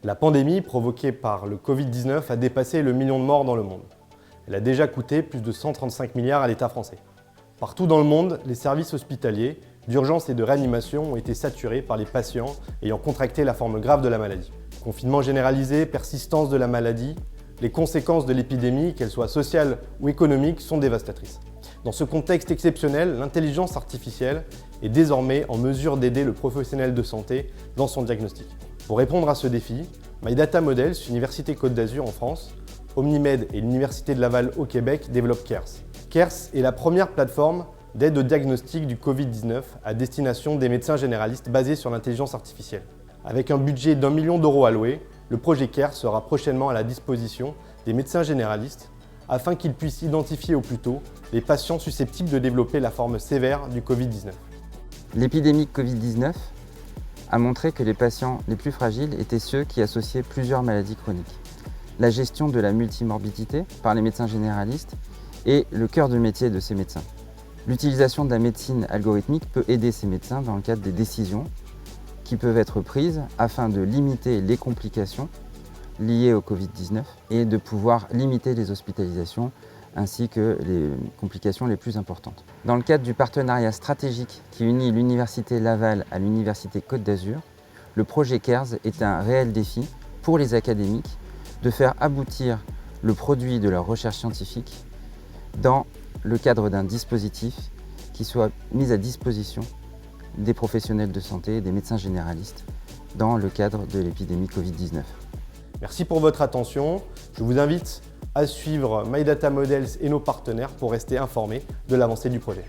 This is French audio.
La pandémie provoquée par le Covid-19 a dépassé le million de morts dans le monde. Elle a déjà coûté plus de 135 milliards à l'État français. Partout dans le monde, les services hospitaliers, d'urgence et de réanimation ont été saturés par les patients ayant contracté la forme grave de la maladie. Confinement généralisé, persistance de la maladie, les conséquences de l'épidémie, qu'elles soient sociales ou économiques, sont dévastatrices. Dans ce contexte exceptionnel, l'intelligence artificielle est désormais en mesure d'aider le professionnel de santé dans son diagnostic. Pour répondre à ce défi, My Data Models, Université Côte d'Azur en France, Omnimed et l'Université de Laval au Québec développent KERS. KERS est la première plateforme d'aide au diagnostic du Covid-19 à destination des médecins généralistes basée sur l'intelligence artificielle. Avec un budget d'1 million d'euros alloué, le projet KERS sera prochainement à la disposition des médecins généralistes afin qu'ils puissent identifier au plus tôt les patients susceptibles de développer la forme sévère du Covid-19. L'épidémie Covid-19 a montré que les patients les plus fragiles étaient ceux qui associaient plusieurs maladies chroniques. La gestion de la multimorbidité par les médecins généralistes est le cœur de métier de ces médecins. L'utilisation de la médecine algorithmique peut aider ces médecins dans le cadre des décisions qui peuvent être prises afin de limiter les complications liées au Covid-19 et de pouvoir limiter les hospitalisations ainsi que les complications les plus importantes. Dans le cadre du partenariat stratégique qui unit l'Université Laval à l'Université Côte d'Azur, le projet KERS est un réel défi pour les académiques de faire aboutir le produit de leur recherche scientifique dans le cadre d'un dispositif qui soit mis à disposition des professionnels de santé et des médecins généralistes dans le cadre de l'épidémie Covid-19. Merci pour votre attention. Je vous invite à suivre My Data Models et nos partenaires pour rester informés de l'avancée du projet.